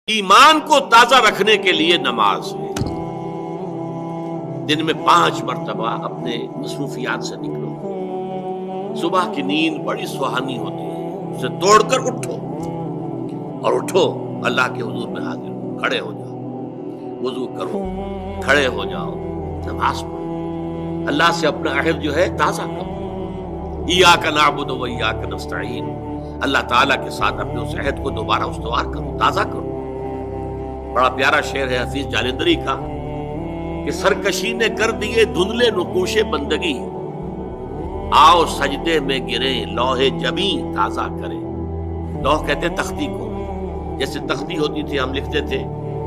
ایمان کو تازہ رکھنے کے لیے نماز ہے۔ دن میں 5 مرتبہ اپنے مصروفیات سے نکلو۔ صبح کی نیند بڑی سہانی ہوتی ہے، اسے توڑ کر اٹھو اور اٹھو اللہ کے حضور میں حاضر ہو، کھڑے ہو جاؤ، وضو کرو، کھڑے ہو جاؤ، نماز پڑھو، اللہ سے اپنا عہد جو ہے تازہ کرو۔ ایاک نعبد و ایاک نستعین، اللہ تعالیٰ کے ساتھ اپنے اس عہد کو دوبارہ استوار کرو، تازہ کرو۔ بڑا پیارا شعر ہے حفیظ جالندری کا کہ سرکشی نے کر دیے دھندلے نقوش بندگی، آؤ سجدے میں گرے لوح جمی تازہ کرے۔ لوح کہتے تختی کو، جیسے تختی ہوتی تھی ہم لکھتے تھے،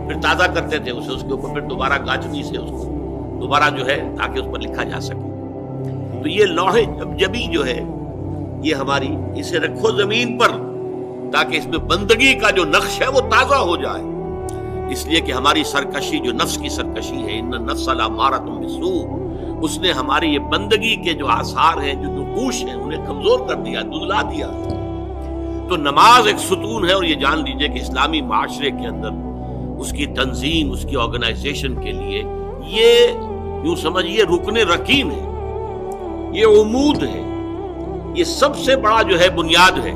پھر تازہ کرتے تھے اسے، اس کے اوپر پھر دوبارہ گاچنی سے اس کو دوبارہ جو ہے تاکہ اس پر لکھا جا سکے۔ تو یہ لوح جمی جو ہے یہ ہماری، اسے رکھو زمین پر تاکہ اس میں بندگی کا جو نقش ہے وہ تازہ ہو جائے۔ اس لیے کہ ہماری سرکشی جو نفس کی سرکشی ہے، ان النفس لامارۃ بالسوء، اس نے ہماری یہ بندگی کے جو آثار ہیں، جو نقوش ہیں، انہیں کمزور کر دیا، دھندلا دیا۔ تو نماز ایک ستون ہے، اور یہ جان لیجئے کہ اسلامی معاشرے کے اندر اس کی تنظیم، اس کی آرگنائزیشن کے لیے یہ یوں سمجھیے رکن رکین ہے، یہ عمود ہے، یہ سب سے بڑا جو ہے بنیاد ہے۔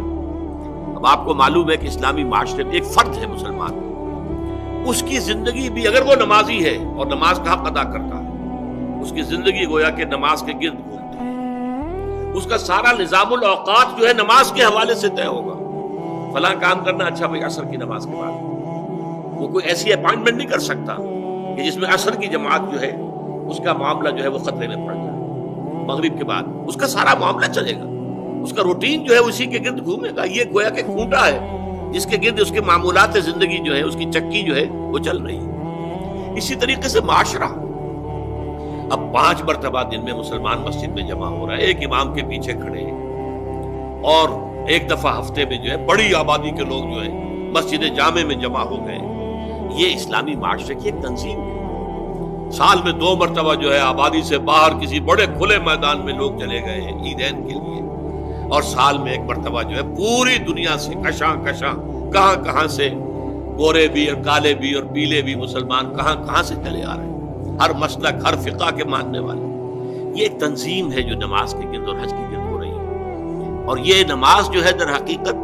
اب آپ کو معلوم ہے کہ اسلامی معاشرے میں ایک فرد ہے مسلمان، اس کی زندگی بھی اگر وہ نمازی ہے اور نماز کا حق ادا کرتا ہے، اس کی زندگی گویا کہ نماز کے گرد گھومتی ہے۔ اس کا سارا نظام الاوقات جو ہے نماز کے حوالے سے طے ہوگا۔ فلاں کام کرنا، اچھا بھائی عصر کی نماز کے بعد وہ کوئی ایسی اپائنٹمنٹ نہیں کر سکتا کہ جس میں عصر کی جماعت جو ہے اس کا معاملہ جو ہے وہ خطرے میں پڑ جائے۔ مغرب کے بعد اس کا سارا معاملہ چلے گا، اس کا روٹین جو ہے اسی کے گرد گھومے گا۔ یہ گویا کہ کھوٹا ہے جس کے گرد اس کے معمولات زندگی جو ہے، اس کی چکی جو ہے وہ چل رہی ہے۔ اسی طریقے سے معاشرہ اب 5 مرتبہ دن میں مسلمان مسجد میں جمع ہو رہا ہے، ایک امام کے پیچھے کھڑے ہیں، اور ایک دفعہ ہفتے میں جو ہے بڑی آبادی کے لوگ جو ہے مسجد جامع میں جمع ہو گئے۔ یہ اسلامی معاشرے کی ایک تنظیم ہے۔ سال میں 2 مرتبہ جو ہے آبادی سے باہر کسی بڑے کھلے میدان میں لوگ چلے گئے ہیں عیدین کے لیے، اور سال میں 1 مرتبہ جو ہے پوری دنیا سے کشاں کہاں کہاں سے گورے بھی اور کالے بھی اور پیلے بھی مسلمان کہاں سے چلے آ رہے ہیں، ہر مسلک ہر فقہ کے ماننے والے۔ یہ ایک تنظیم ہے جو نماز کے گرد اور حج کے گرد ہو رہی ہے، اور یہ نماز جو ہے در حقیقت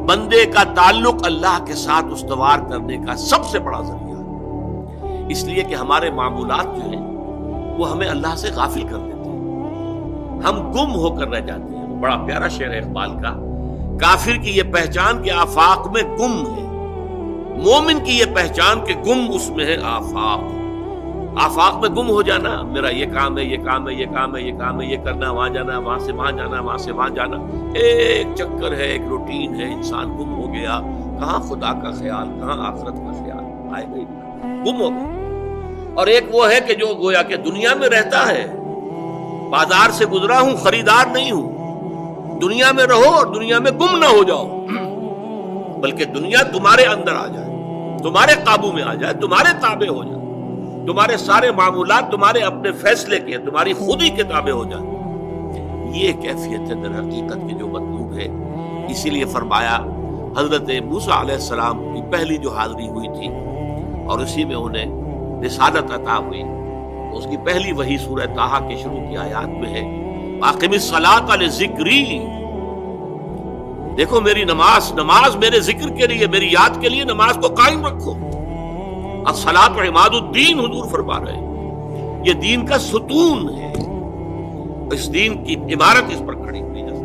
بندے کا تعلق اللہ کے ساتھ استوار کرنے کا سب سے بڑا ذریعہ ہے۔ اس لیے کہ ہمارے معمولات جو ہیں وہ ہمیں اللہ سے غافل کر دیتے ہیں، ہم گم ہو کر رہ جاتے ہیں۔ بڑا پیارا شعر ہے اقبال کا، کافر کی یہ پہچان کہ آفاق میں گم ہے، مومن کی یہ پہچان کہ گم اس میں ہے آفاق۔ آفاق میں گم ہو جانا، میرا یہ کام ہے، یہ کام ہے، یہ کام ہے، یہ کام ہے، یہ کرنا، وہاں جانا، وہاں سے وہاں جانا، وہاں سے وہاں جانا، ایک چکر ہے، ایک روٹین ہے، انسان گم ہو گیا۔ کہاں خدا کا خیال، کہاں آخرت کا خیال، آئے گئی، گم ہو گیا۔ اور ایک وہ ہے کہ جو گویا کہ دنیا میں رہتا ہے، بازار سے گزرا ہوں، خریدار نہیں ہوں۔ دنیا میں رہو اور دنیا میں گم نہ ہو جاؤ، بلکہ دنیا تمہارے اندر آ جائے، تمہارے قابو میں آ جائے، تمہارے تابع ہو جائے، تمہارے سارے معمولات تمہارے اپنے فیصلے کے، تمہاری خودی کے تابع ہو جائے۔ یہ کیفیت ہے در حقیقت کی جو مطلوب ہے۔ اسی لیے فرمایا حضرت موسیٰ علیہ السلام کی پہلی جو حاضری ہوئی تھی اور اسی میں انہیں رسالت عطا ہوئی، اس کی پہلی وحی سورہ طٰہٰ کے شروع کی آیات میں ہے، اقم الصلاۃ لذکری، دیکھو میری نماز میرے ذکر کے لیے، میری یاد کے لیے نماز کو قائم رکھو۔ الصلاۃ عماد الدین، حضور فرما رہے ہیں یہ دین کا ستون ہے، اس دین کی عمارت اس پر کھڑی ہوئی ہے۔